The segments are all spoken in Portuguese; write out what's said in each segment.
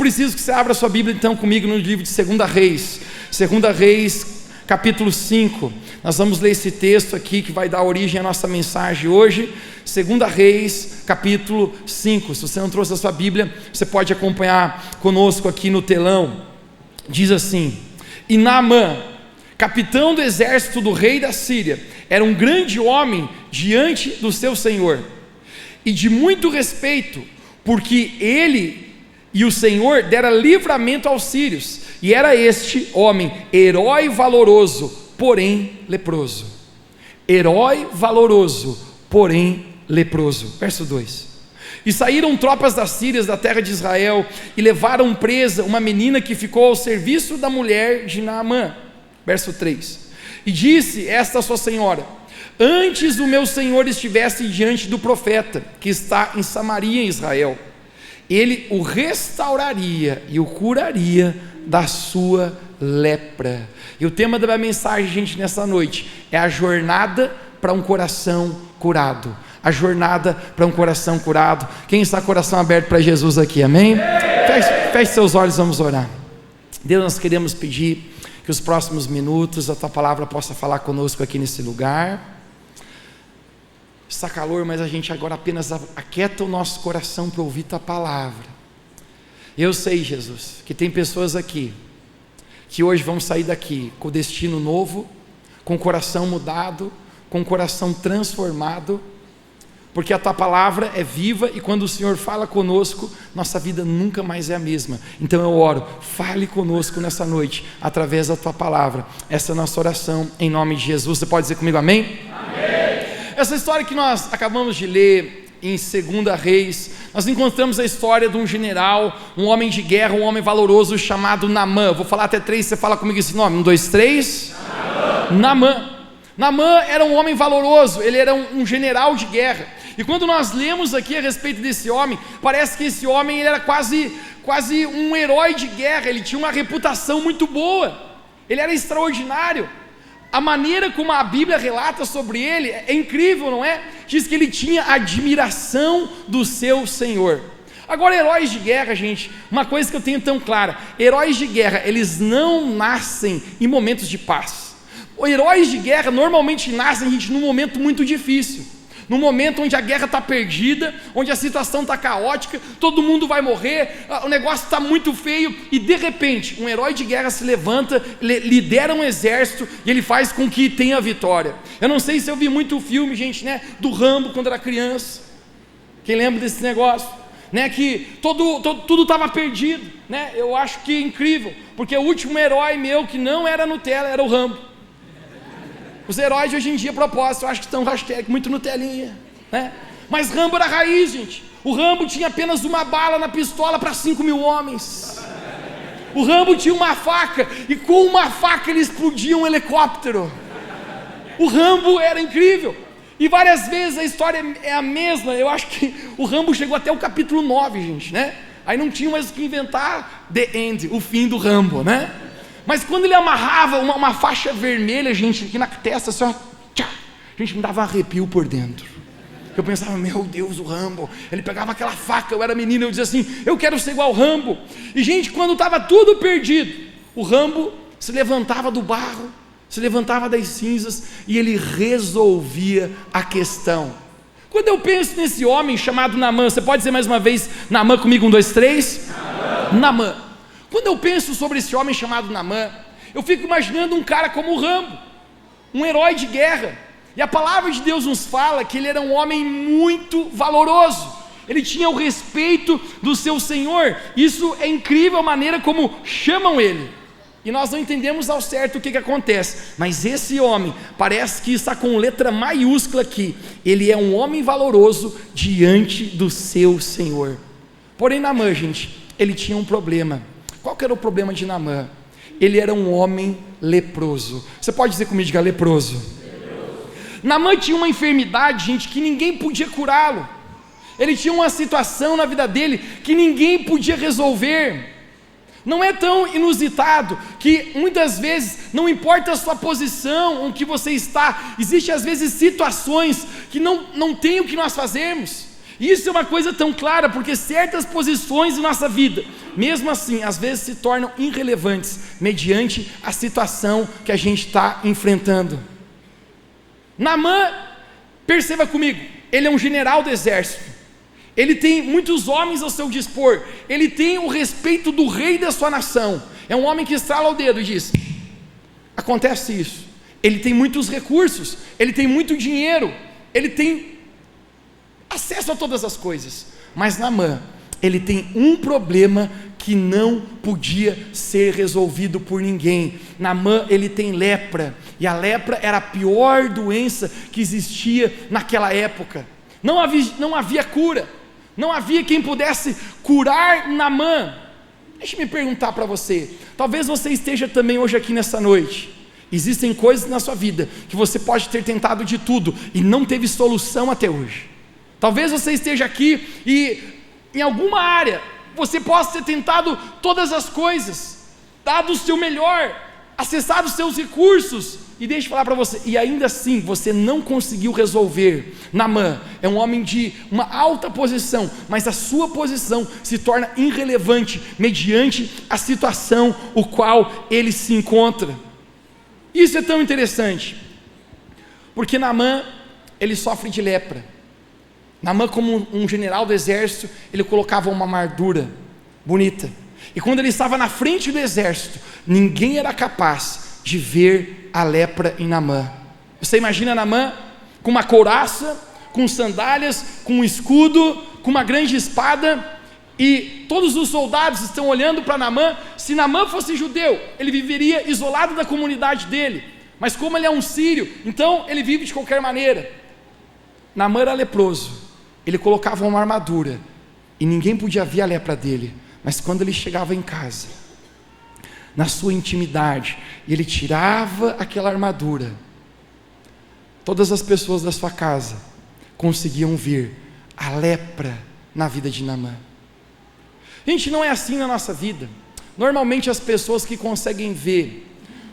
preciso que você abra sua Bíblia então comigo no livro de 2 Reis. 2 Reis, capítulo 5. Nós vamos ler esse texto aqui que vai dar origem à nossa mensagem hoje. 2 Reis, capítulo 5. Se você não trouxe a sua Bíblia, você pode acompanhar conosco aqui no telão. Diz assim: E Naamã, capitão do exército do rei da Síria, era um grande homem diante do seu senhor, e de muito respeito, porque ele e o Senhor dera livramento aos sírios, e era este homem herói valoroso, porém leproso. Herói valoroso, porém leproso. Verso 2: E saíram tropas das Sírias da terra de Israel, e levaram presa uma menina que ficou ao serviço da mulher de Naamã. Verso 3: E disse esta sua senhora: Antes o meu senhor estivesse diante do profeta, que está em Samaria, em Israel, ele o restauraria e o curaria da sua lepra. E o tema da minha mensagem, gente, nessa noite, é a jornada para um coração curado. A jornada para um coração curado. Quem está com o coração aberto para Jesus aqui, amém? Feche seus olhos, vamos orar. Deus, nós queremos pedir que os próximos minutos a Tua palavra possa falar conosco aqui nesse lugar. Está calor, mas a gente agora apenas aquieta o nosso coração para ouvir Tua palavra. Eu sei, Jesus, que tem pessoas aqui que hoje vão sair daqui com destino novo, com o coração mudado, com o coração transformado, porque a Tua palavra é viva, e quando o Senhor fala conosco, nossa vida nunca mais é a mesma. Então eu oro, fale conosco nessa noite, através da Tua palavra. Essa é a nossa oração, em nome de Jesus. Você pode dizer comigo amém? Amém. Essa história que nós acabamos de ler em 2 Reis, nós encontramos a história de um general, um homem de guerra, um homem valoroso chamado Naamã. Vou falar até 3, você fala comigo esse nome: 1, 2, 3. Naamã. Naamã era um homem valoroso, ele era um general de guerra. E quando nós lemos aqui a respeito desse homem, parece que esse homem ele era quase um herói de guerra. Ele tinha uma reputação muito boa, ele era extraordinário. A maneira como a Bíblia relata sobre ele é incrível, não é? Diz que ele tinha admiração do seu Senhor. Agora, heróis de guerra, gente, uma coisa que eu tenho tão clara: heróis de guerra, eles não nascem em momentos de paz. Heróis de guerra normalmente nascem, gente, num momento muito difícil, num momento onde a guerra está perdida, onde a situação está caótica, todo mundo vai morrer, o negócio está muito feio, e de repente um herói de guerra se levanta, lidera um exército, e ele faz com que tenha vitória. Eu não sei se eu vi muito filme, gente, né, do Rambo quando era criança. Quem lembra desse negócio? Né, que tudo estava perdido, né? Eu acho que é incrível, porque o último herói meu que não era Nutella era o Rambo. Os heróis de hoje em dia, a propósito, eu acho que estão muito Nutelinha, né? Mas Rambo era raiz, gente. O Rambo tinha apenas uma bala na pistola para 5.000 homens. O Rambo tinha uma faca, e com uma faca ele explodia um helicóptero. O Rambo era incrível. E várias vezes a história é a mesma. Eu acho que o Rambo chegou até o capítulo 9, gente, né? Aí não tinha mais o que inventar The End, o fim do Rambo, né? Mas quando ele amarrava uma faixa vermelha, gente, aqui na testa, assim, ó, tchá, gente, me dava um arrepio por dentro. Eu pensava, meu Deus, o Rambo. Ele pegava aquela faca, eu era menino, eu dizia assim, eu quero ser igual ao Rambo. E gente, quando estava tudo perdido, o Rambo se levantava do barro, se levantava das cinzas, e ele resolvia a questão. Quando eu penso nesse homem chamado Naamã, você pode dizer mais uma vez Naamã comigo, 1, 2, 3? Naamã. Quando eu penso sobre esse homem chamado Naamã, eu fico imaginando um cara como o Rambo, um herói de guerra. E a palavra de Deus nos fala que ele era um homem muito valoroso. Ele tinha o respeito do seu Senhor. Isso é incrível a maneira como chamam ele. E nós não entendemos ao certo o que acontece. Mas esse homem parece que está com letra maiúscula aqui. Ele é um homem valoroso diante do seu Senhor. Porém, Naamã, gente, ele tinha um problema. Qual que era o problema de Naamã? Ele era um homem leproso. Você pode dizer comigo, diga leproso. Naamã tinha uma enfermidade, gente, que ninguém podia curá-lo. Ele tinha uma situação na vida dele que ninguém podia resolver. Não é tão inusitado que muitas vezes, não importa a sua posição, onde você está, existem às vezes situações que não tem o que nós fazermos. Isso é uma coisa tão clara, porque certas posições em nossa vida, mesmo assim, às vezes se tornam irrelevantes, mediante a situação que a gente está enfrentando. Naamã, perceba comigo, ele é um general do exército, ele tem muitos homens ao seu dispor, ele tem o respeito do rei da sua nação, é um homem que estrala o dedo e diz: acontece isso. Ele tem muitos recursos, ele tem muito dinheiro, ele tem acesso a todas as coisas, mas Naamã, ele tem um problema que não podia ser resolvido por ninguém. Naamã, ele tem lepra, e a lepra era a pior doença que existia naquela época. Não havia cura, não havia quem pudesse curar Naamã. Deixa eu me perguntar para você, talvez você esteja também hoje aqui nessa noite. Existem coisas na sua vida que você pode ter tentado de tudo e não teve solução até hoje. Talvez você esteja aqui e em alguma área você possa ter tentado todas as coisas, dado o seu melhor, acessado os seus recursos, e deixa eu falar para você, e ainda assim você não conseguiu resolver. Naamã é um homem de uma alta posição, mas a sua posição se torna irrelevante mediante a situação o qual ele se encontra. Isso é tão interessante, porque Naamã, ele sofre de lepra. Naamã, como um general do exército, ele colocava uma armadura bonita, e quando ele estava na frente do exército, ninguém era capaz de ver a lepra em Naamã. Você imagina Naamã com uma couraça, com sandálias, com um escudo, com uma grande espada, e todos os soldados estão olhando para Naamã. Se Naamã fosse judeu, ele viveria isolado da comunidade dele, mas como ele é um sírio, então ele vive de qualquer maneira. Naamã era leproso, ele colocava uma armadura, e ninguém podia ver a lepra dele, mas quando ele chegava em casa, na sua intimidade, ele tirava aquela armadura, todas as pessoas da sua casa conseguiam ver a lepra na vida de Naamã. Gente, não é assim na nossa vida. Normalmente as pessoas que conseguem ver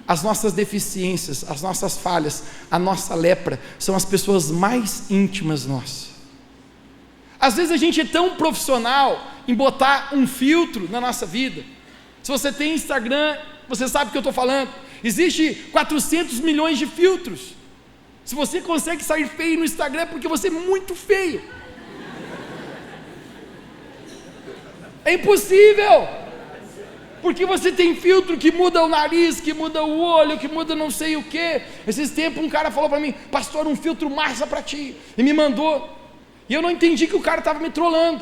as nossas deficiências, as nossas falhas, a nossa lepra, são as pessoas mais íntimas nossas. Às vezes a gente é tão profissional em botar um filtro na nossa vida. Se você tem Instagram, você sabe o que eu estou falando. Existe 400 milhões de filtros. Se você consegue sair feio no Instagram, é porque você é muito feio. É impossível, porque você tem filtro que muda o nariz, que muda o olho, que muda não sei o que. Esses tempos um cara falou para mim: pastor, um filtro massa para ti, e me mandou, e eu não entendi que o cara estava me trollando,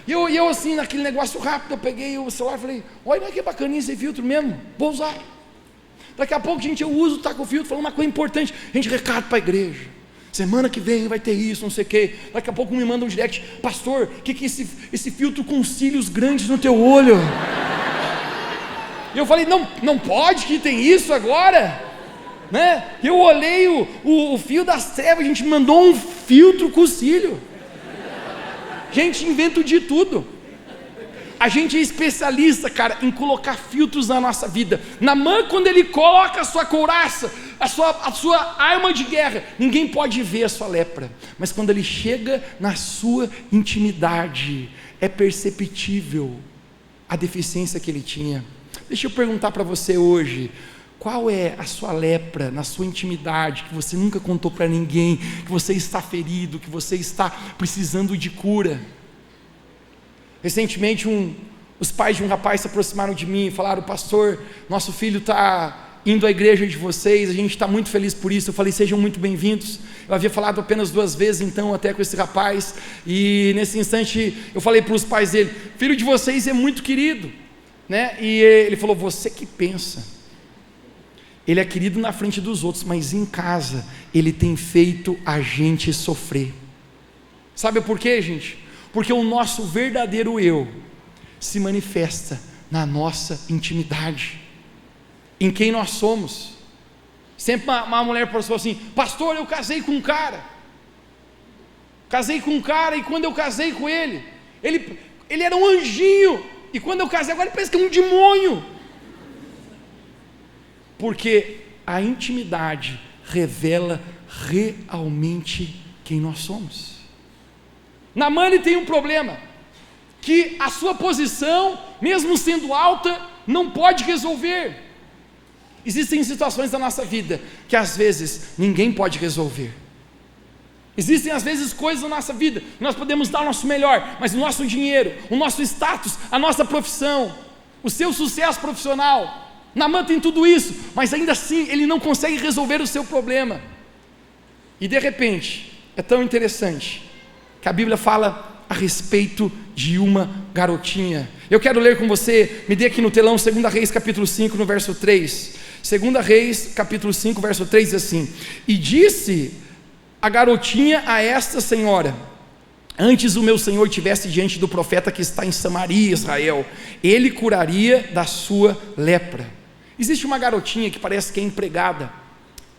e eu assim, naquele negócio rápido, eu peguei o celular e falei: olha que bacaninha esse filtro mesmo, vou usar. Daqui a pouco, gente, eu uso, tá com o filtro, falando uma coisa importante, gente, recado para a igreja, semana que vem vai ter isso, não sei o que. Daqui a pouco me manda um direct: pastor, o que é esse filtro com cílios grandes no teu olho? E eu falei: não pode que tem isso agora, né? Eu olhei o fio das trevas, a gente mandou um filtro com cílio. Gente, invento de tudo. A gente é especialista, cara, em colocar filtros na nossa vida. Naamã, quando ele coloca a sua couraça, a sua arma de guerra, ninguém pode ver a sua lepra, mas quando ele chega na sua intimidade, é perceptível a deficiência que ele tinha. Deixa eu perguntar para você hoje: qual é a sua lepra na sua intimidade, que você nunca contou para ninguém, que você está ferido, que você está precisando de cura? Recentemente os pais de um rapaz se aproximaram de mim e falaram: pastor, nosso filho está indo à igreja de vocês, a gente está muito feliz por isso. Eu falei: sejam muito bem-vindos. Eu havia falado apenas 2 vezes então até com esse rapaz, e nesse instante eu falei para os pais dele: filho de vocês é muito querido, né? E ele falou: você que pensa, ele é querido na frente dos outros, mas em casa ele tem feito a gente sofrer. Sabe por quê, gente? Porque o nosso verdadeiro eu se manifesta na nossa intimidade, em quem nós somos. Sempre uma mulher falou assim: pastor, eu casei com um cara, e quando eu casei com ele era um anjinho, e quando eu casei agora ele parece que é um demônio. Porque a intimidade revela realmente quem nós somos. Naamã, ele tem um problema, que a sua posição, mesmo sendo alta, não pode resolver. Existem situações da nossa vida, que às vezes, ninguém pode resolver. Existem às vezes coisas na nossa vida, que nós podemos dar o nosso melhor, mas o nosso dinheiro, o nosso status, a nossa profissão, o seu sucesso profissional, Naamã tem tudo isso, mas ainda assim, ele não consegue resolver o seu problema. E de repente, é tão interessante, que a Bíblia fala a respeito de uma garotinha. Eu quero ler com você, me dê aqui no telão, 2 Reis capítulo 5, no verso 3. 2 Reis capítulo 5, verso 3 diz assim: e disse a garotinha a esta senhora: antes o meu senhor tivesse diante do profeta que está em Samaria, Israel, ele curaria da sua lepra. Existe uma garotinha que parece que é empregada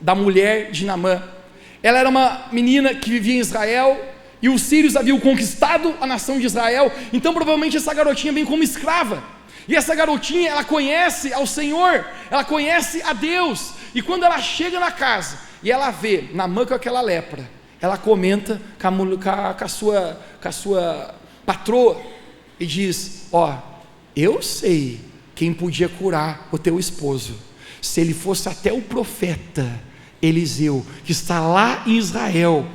da mulher de Naamã. Ela era uma menina que vivia em Israel, e os sírios haviam conquistado a nação de Israel, então provavelmente essa garotinha vem como escrava, e essa garotinha, ela conhece ao Senhor, ela conhece a Deus, e quando ela chega na casa, e ela vê Naamã com aquela lepra, ela comenta com a sua patroa, e diz: ó, eu sei quem podia curar o teu esposo, se ele fosse até o profeta Eliseu, que está lá em Israel,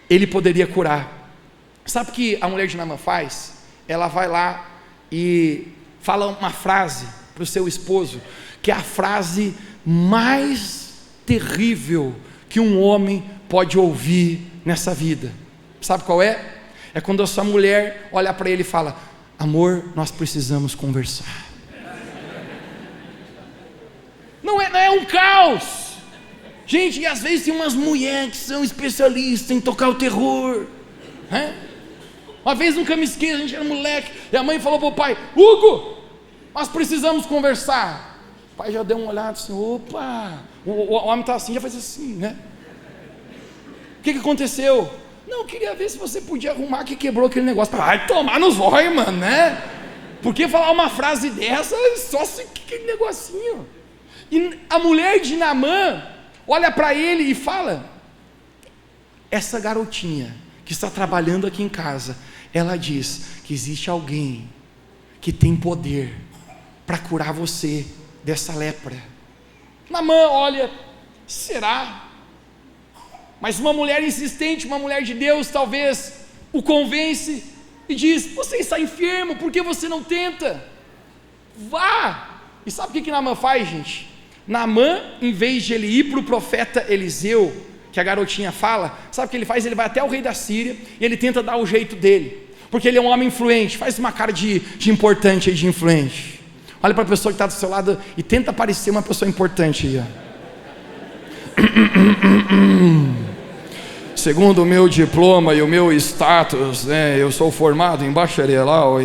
ele poderia curar. Sabe o que a mulher de Naamã faz? Ela vai lá e fala uma frase para o seu esposo, que é a frase mais terrível que um homem pode ouvir nessa vida. Sabe qual é? É quando a sua mulher olha para ele e fala: amor, nós precisamos conversar. Não é um caos. Gente, e às vezes tem umas mulheres que são especialistas em tocar o terror. Uma vez, nunca me esqueço, a gente era moleque, e a mãe falou para o pai: Hugo, nós precisamos conversar. O pai já deu uma olhada assim: opa, o homem está assim, já faz assim, né? O que aconteceu? Não, eu queria ver se você podia arrumar que quebrou aquele negócio. Vai tomar nos olhos, mano, né? Porque falar uma frase dessa, só se aquele negocinho. E a mulher de Naamã olha para ele e fala: essa garotinha que está trabalhando aqui em casa, ela diz que existe alguém que tem poder para curar você dessa lepra. Naamã olha: será? Mas uma mulher insistente, uma mulher de Deus, talvez o convence e diz: você está enfermo, por que você não tenta? Vá! E sabe o que Naamã faz, gente? Naamã, em vez de ele ir para o profeta Eliseu, que a garotinha fala, sabe o que ele faz? Ele vai até o rei da Síria e ele tenta dar o jeito dele, porque ele é um homem influente. Faz uma cara de importante aí, de influente. Olha para a pessoa que está do seu lado e tenta parecer uma pessoa importante aí, ó. Segundo o meu diploma e o meu status, né, eu sou formado em bacharelado.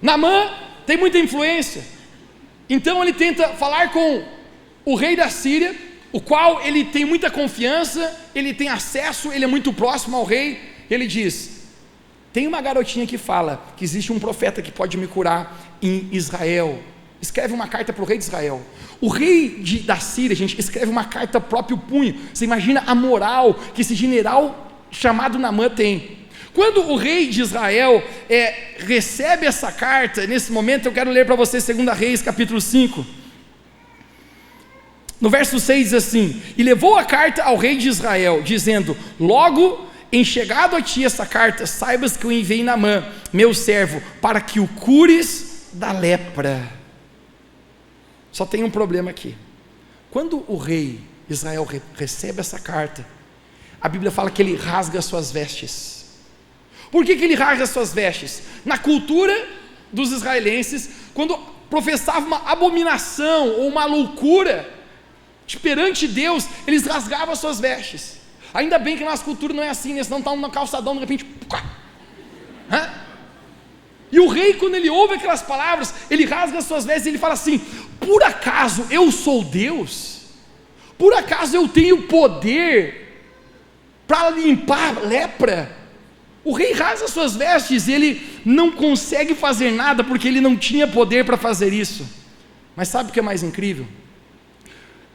Naamã tem muita influência, então ele tenta falar com o rei da Síria, o qual ele tem muita confiança, ele tem acesso, ele é muito próximo ao rei. Ele diz: tem uma garotinha que fala que existe um profeta que pode me curar em Israel. Escreve uma carta para o rei de Israel. O rei da Síria, gente, escreve uma carta próprio punho. Você imagina a moral que esse general chamado Naamã tem. Quando o rei de Israel recebe essa carta, nesse momento eu quero ler para você 2 Reis capítulo 5. No verso 6 diz assim: e levou a carta ao rei de Israel, dizendo: logo em chegado a ti essa carta, saibas que eu enviei Naamã, meu servo, para que o cures da lepra. Só tem um problema aqui. Quando o rei de Israel recebe essa carta, a Bíblia fala que ele rasga as suas vestes. Por que ele rasga as suas vestes? Na cultura dos israelenses, quando professava uma abominação ou uma loucura perante Deus, eles rasgavam as suas vestes. Ainda bem que na nossa cultura não é assim, né? Senão está no calçadão, de repente... E o rei, quando ele ouve aquelas palavras, ele rasga as suas vestes e ele fala assim: por acaso eu sou Deus? Por acaso eu tenho poder para limpar a lepra? O rei rasga as suas vestes e ele não consegue fazer nada, porque ele não tinha poder para fazer isso. Mas sabe o que é mais incrível?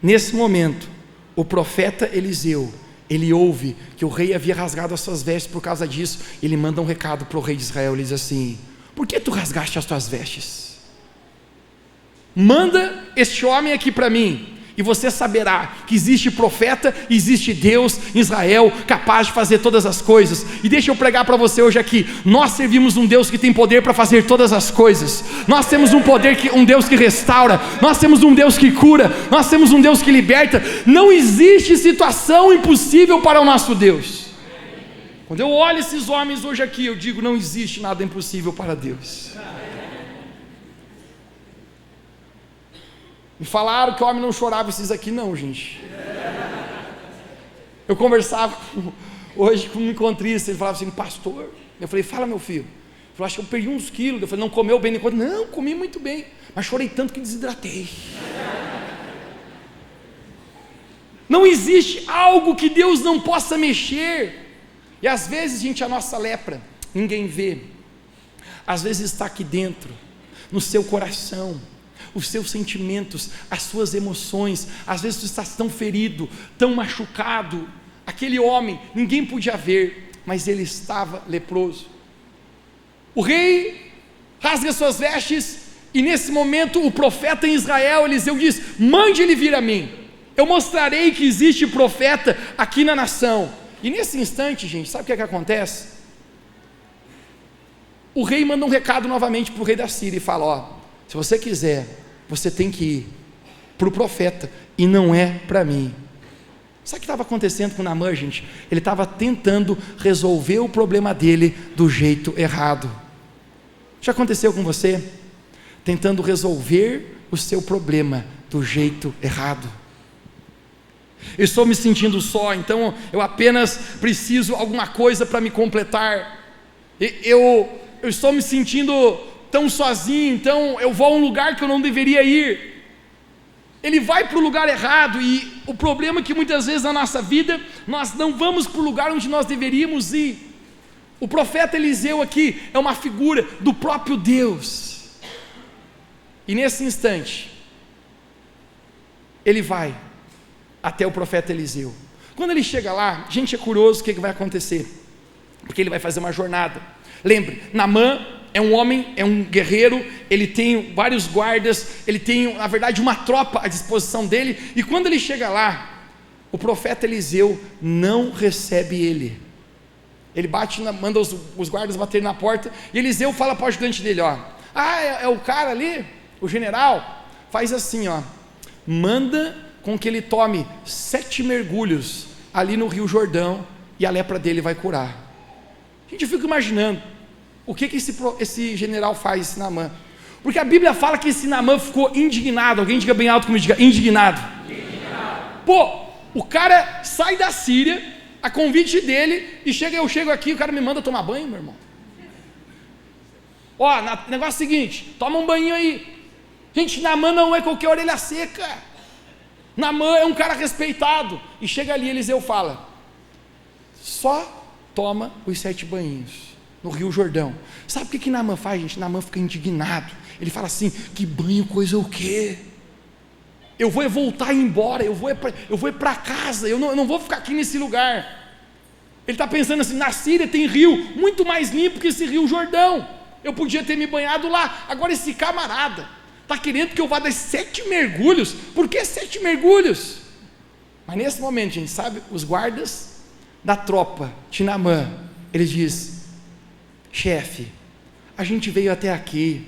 Nesse momento, o profeta Eliseu, ele ouve que o rei havia rasgado as suas vestes por causa disso. Ele manda um recado para o rei de Israel, ele diz assim: por que tu rasgaste as tuas vestes? Manda este homem aqui para mim, e você saberá que existe profeta, existe Deus em Israel, capaz de fazer todas as coisas. E deixa eu pregar para você hoje aqui: nós servimos um Deus que tem poder para fazer todas as coisas. Nós temos um Deus que restaura, nós temos um Deus que cura, nós temos um Deus que liberta. Não existe situação impossível para o nosso Deus. Quando eu olho esses homens hoje aqui, eu digo: não existe nada impossível para Deus. Me falaram que o homem não chorava, esses aqui não, gente. Eu conversava hoje com um encontrista, ele falava assim: pastor, eu falei: fala, meu filho. Ele falou: acho que eu perdi uns quilos. Eu falei: não comeu bem enquanto? Não, comi muito bem, mas chorei tanto que desidratei. Não existe algo que Deus não possa mexer. E às vezes, gente, a nossa lepra, ninguém vê. Às vezes está aqui dentro, no seu coração, os seus sentimentos, as suas emoções. Às vezes tu estás tão ferido, tão machucado. Aquele homem, ninguém podia ver, mas ele estava leproso. O rei rasga suas vestes, e nesse momento o profeta em Israel, Eliseu, diz: mande ele vir a mim, eu mostrarei que existe profeta aqui na nação. E nesse instante, gente, sabe o que é que acontece? O rei manda um recado novamente para o rei da Síria e fala: ó, se você quiser, você tem que ir para o profeta, e não é para mim. Sabe o que estava acontecendo com Naamã, gente? Ele estava tentando resolver o problema dele do jeito errado. Já aconteceu com você? Tentando resolver o seu problema do jeito errado. Eu estou me sentindo só, então eu apenas preciso alguma coisa para me completar. Eu estou me sentindo tão sozinho, então eu vou a um lugar que eu não deveria ir. Ele vai para o lugar errado, e o problema é que muitas vezes na nossa vida nós não vamos para o lugar onde nós deveríamos ir. O profeta Eliseu aqui é uma figura do próprio Deus, e nesse instante ele vai até o profeta Eliseu. Quando ele chega lá, gente, é curioso o que vai acontecer, porque ele vai fazer uma jornada. Lembre, Naamã é um homem, é um guerreiro, ele tem vários guardas, ele tem, na verdade, uma tropa à disposição dele, e quando ele chega lá, o profeta Eliseu não recebe ele. Ele manda os guardas baterem na porta, e Eliseu fala para o ajudante dele: ó, é o cara ali, o general, faz assim, ó, manda com que ele tome 7 mergulhos ali no Rio Jordão, e a lepra dele vai curar. Gente, eu fico imaginando o que esse general faz, esse Naamã, porque a Bíblia fala que esse Naamã ficou indignado. Alguém diga bem alto comigo, diga: indignado. Pô, o cara sai da Síria a convite dele, e eu chego aqui, o cara me manda tomar banho, meu irmão. Ó, negócio é o seguinte: toma um banho aí. Gente, Naamã não é qualquer orelha seca. Naamã é um cara respeitado. E chega ali, Eliseu fala: só toma os 7 banhinhos no Rio Jordão. Sabe o que Naamã faz, gente? Naamã fica indignado. Ele fala assim: que banho, coisa o quê? Eu vou voltar embora, eu vou para casa, eu não vou ficar aqui nesse lugar. Ele está pensando assim: na Síria tem rio muito mais limpo que esse Rio Jordão, eu podia ter me banhado lá. Agora esse camarada está querendo que eu vá dar 7 mergulhos. Por que 7 mergulhos? Mas nesse momento, gente, sabe, os guardas da tropa de Naamã, eles dizem: chefe, a gente veio até aqui,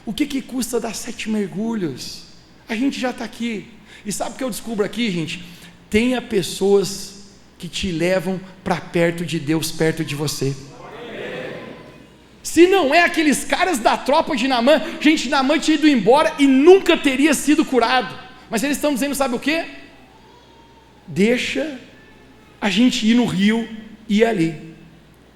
o que custa dar 7 mergulhos? A gente já está aqui. E sabe o que eu descubro aqui, gente? Tenha pessoas que te levam para perto de Deus, perto de você. Se não é aqueles caras da tropa de Naamã, gente, Naamã tinha ido embora e nunca teria sido curado, mas eles estão dizendo, sabe o que? Deixa a gente ir no rio e ir ali.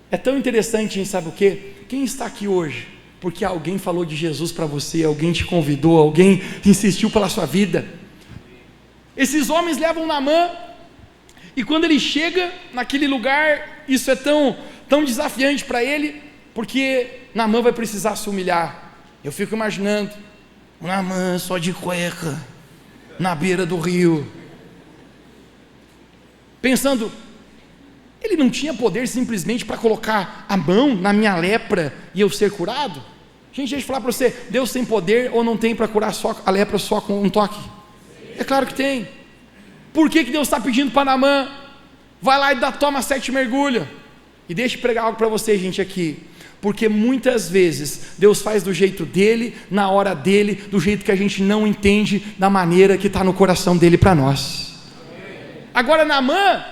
É tão interessante, gente, sabe o que? Quem está aqui hoje porque alguém falou de Jesus para você, alguém te convidou, alguém insistiu pela sua vida. Esses homens levam Naamã, e quando ele chega naquele lugar, isso é tão desafiante para ele, porque Naamã vai precisar se humilhar. Eu fico imaginando Naamã só de cueca na beira do rio, pensando: Ele não tinha poder simplesmente para colocar a mão na minha lepra e eu ser curado? Gente, deixa eu falar para você, Deus tem poder ou não tem para curar a lepra só com um toque? É claro que tem. Por que Deus está pedindo para Naamã? Vai lá e toma 7 mergulhos. E deixa eu pregar algo para você, gente, aqui. Porque muitas vezes Deus faz do jeito dele, na hora dele, do jeito que a gente não entende, da maneira que está no coração dele para nós. Agora Naamã,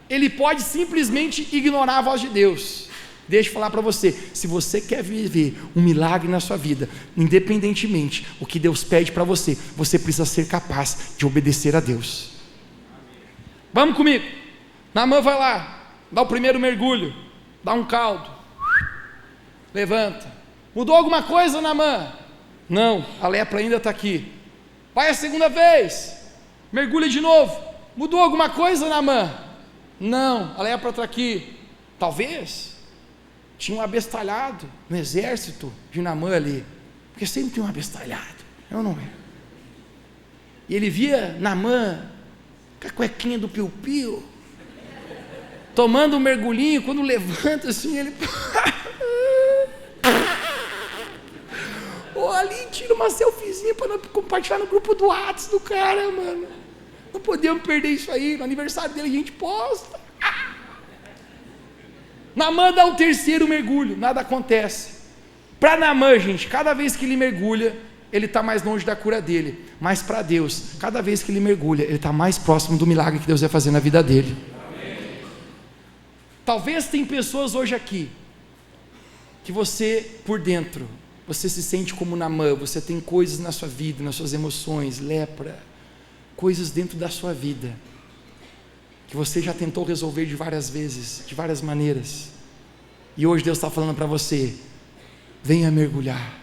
ele pode simplesmente ignorar a voz de Deus. Deixa eu falar para você, se você quer viver um milagre na sua vida, independentemente o que Deus pede para você, você precisa ser capaz de obedecer a Deus. Vamos comigo. Naamã vai lá, dá o primeiro mergulho, dá um caldo, levanta. Mudou alguma coisa, Naamã? Não, a lepra ainda está aqui. Vai a segunda vez, mergulha de novo. Mudou alguma coisa, Naamã? Não, a lepra está aqui. Talvez tinha um abestalhado no exército de Naamã ali, porque sempre tem um abestalhado, eu não é? E ele via Naamã com a cuequinha do piu-piu, tomando um mergulhinho. Quando levanta assim, ele ali tira uma selfiezinha para compartilhar no grupo do WhatsApp do cara, mano. Não podemos perder isso aí. No aniversário dele a gente posta. Naamã dá o terceiro mergulho, nada acontece. Para Naamã, gente, cada vez que ele mergulha, ele está mais longe da cura dele. Mas para Deus, cada vez que ele mergulha, ele está mais próximo do milagre que Deus vai fazer na vida dele. Amém. Talvez tem pessoas hoje aqui que você, por dentro, você se sente como Naamã. Você tem coisas na sua vida, nas suas emoções, lepra, coisas dentro da sua vida que você já tentou resolver de várias vezes, de várias maneiras, e hoje Deus está falando para você: venha mergulhar,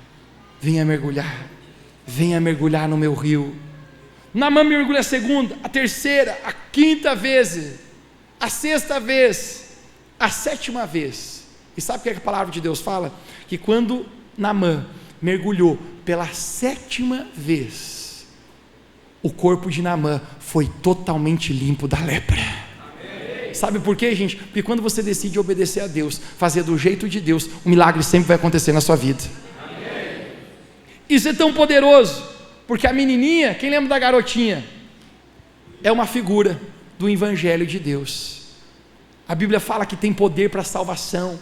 venha mergulhar, venha mergulhar no meu rio. Naamã mergulha a segunda, a terceira, a quinta vez, a sexta vez, a sétima vez. E sabe o que a palavra de Deus fala? Que quando Naamã mergulhou pela sétima vez, o corpo de Naamã foi totalmente limpo da lepra. Amém. Sabe por quê, gente? Porque quando você decide obedecer a Deus, fazer do jeito de Deus, o milagre sempre vai acontecer na sua vida. Amém. Isso é tão poderoso, porque a menininha, quem lembra da garotinha? É uma figura do Evangelho de Deus. A Bíblia fala que tem poder para salvação.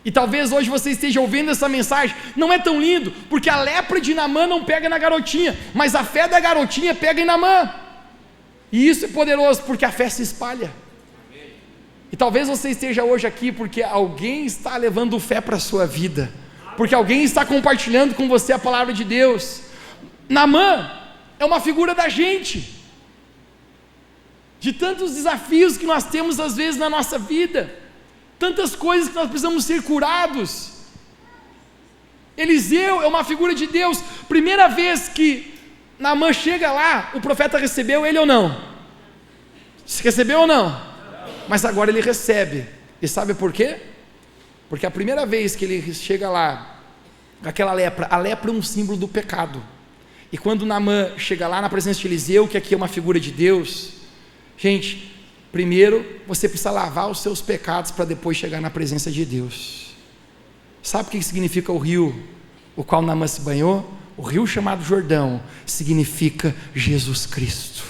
E talvez hoje você esteja ouvindo essa mensagem, não é tão lindo, porque a lepra de Naamã não pega na garotinha, mas a fé da garotinha pega em Naamã. E isso é poderoso, porque a fé se espalha. E talvez você esteja hoje aqui porque alguém está levando fé para a sua vida, porque alguém está compartilhando com você a palavra de Deus. Naamã é uma figura da gente, de tantos desafios que nós temos às vezes na nossa vida, tantas coisas que nós precisamos ser curados. Eliseu é uma figura de Deus. Primeira vez que Naamã chega lá, o profeta recebeu ele ou não? Se recebeu ou não? Mas agora ele recebe. E sabe por quê? Porque a primeira vez que ele chega lá, aquela lepra, a lepra é um símbolo do pecado. E quando Naamã chega lá na presença de Eliseu, que aqui é uma figura de Deus, gente, primeiro você precisa lavar os seus pecados para depois chegar na presença de Deus. Sabe o que significa o rio o qual Naamã se banhou? O rio chamado Jordão significa Jesus Cristo.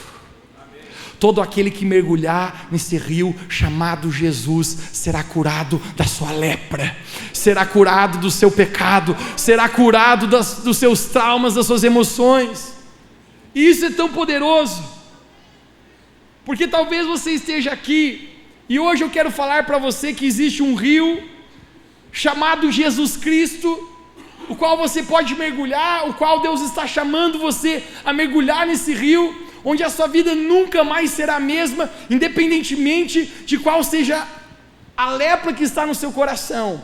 Amém. Todo aquele que mergulhar nesse rio chamado Jesus será curado da sua lepra, será curado do seu pecado, será curado dos seus traumas, das suas emoções. E isso é tão poderoso, porque talvez você esteja aqui e hoje eu quero falar para você que existe um rio chamado Jesus Cristo, o qual você pode mergulhar, o qual Deus está chamando você a mergulhar nesse rio, onde a sua vida nunca mais será a mesma, independentemente de qual seja a lepra que está no seu coração.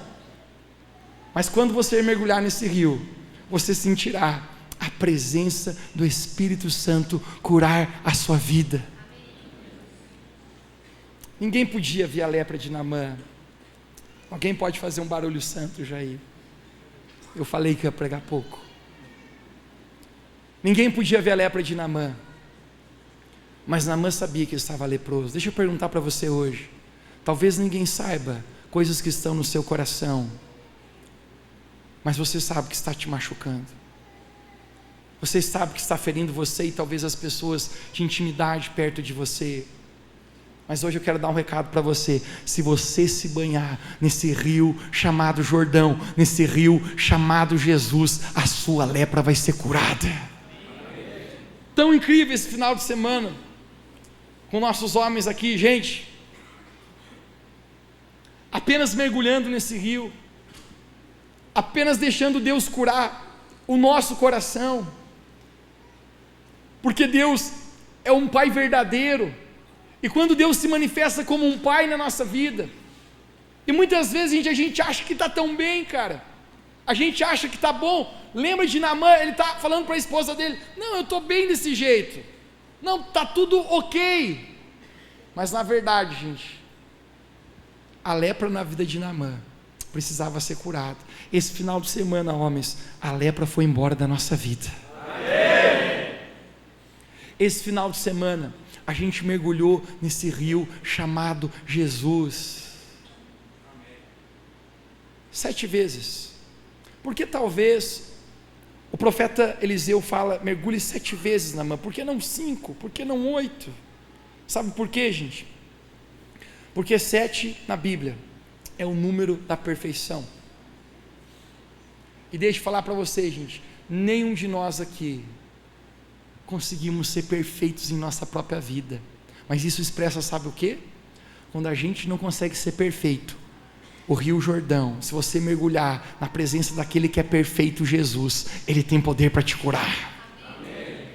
Mas quando você mergulhar nesse rio, você sentirá a presença do Espírito Santo curar a sua vida. Ninguém podia ver a lepra de Naamã. Alguém pode fazer um barulho santo, Jair? Eu falei que ia pregar pouco. Ninguém podia ver a lepra de Naamã, mas Naamã sabia que ele estava leproso. Deixa eu perguntar para você hoje: Talvez ninguém saiba coisas que estão no seu coração, mas você sabe que está te machucando. Você sabe que está ferindo você e talvez as pessoas de intimidade perto de você. Mas hoje eu quero dar um recado para você. Se você se banhar nesse rio chamado Jordão, nesse rio chamado Jesus, a sua lepra vai ser curada. Tão incrível esse final de semana, com nossos homens aqui, gente, apenas mergulhando nesse rio, apenas deixando Deus curar o nosso coração, porque Deus é um Pai verdadeiro. E quando Deus se manifesta como um pai na nossa vida, e muitas vezes a gente acha que está tão bem, cara, a gente acha que está bom. Lembra de Naamã, ele está falando para a esposa dele, não, eu estou bem desse jeito, não, está tudo ok, mas na verdade, gente, a lepra na vida de Naamã precisava ser curada. Esse final de semana, homens, a lepra foi embora da nossa vida. Amém. Esse final de semana, a gente mergulhou nesse rio chamado Jesus. 7 vezes. Porque talvez o profeta Eliseu fala, mergulhe 7 vezes na mão. Por que não 5? Por que não 8? Sabe por quê, gente? Porque 7 na Bíblia é o número da perfeição. E deixa eu falar para vocês, gente, nenhum de nós aqui conseguimos ser perfeitos em nossa própria vida, mas isso expressa, sabe o que? Quando a gente não consegue ser perfeito, o rio Jordão, se você mergulhar na presença daquele que é perfeito, Jesus, ele tem poder para te curar. Amém.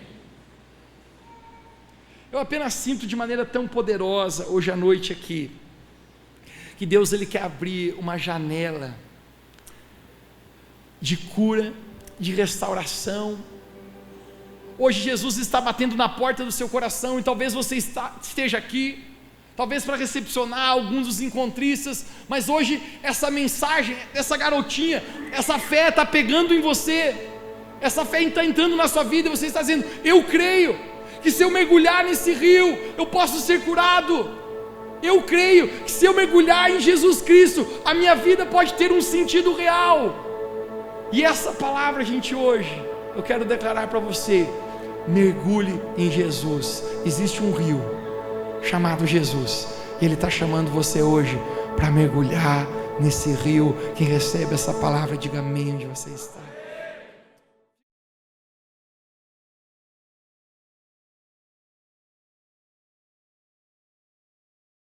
Eu apenas sinto de maneira tão poderosa hoje à noite aqui, que Deus ele quer abrir uma janela de cura, de restauração. Hoje Jesus está batendo na porta do seu coração, e talvez você esteja aqui, talvez para recepcionar alguns dos encontristas, mas hoje essa mensagem, essa garotinha, essa fé está pegando em você, essa fé está entrando na sua vida, e você está dizendo, eu creio, que se eu mergulhar nesse rio, eu posso ser curado, eu creio, que se eu mergulhar em Jesus Cristo, a minha vida pode ter um sentido real, e essa palavra, gente, hoje, eu quero declarar para você, mergulhe em Jesus. Existe um rio chamado Jesus, e Ele está chamando você hoje para mergulhar nesse rio. Quem recebe essa palavra, diga amém onde você está.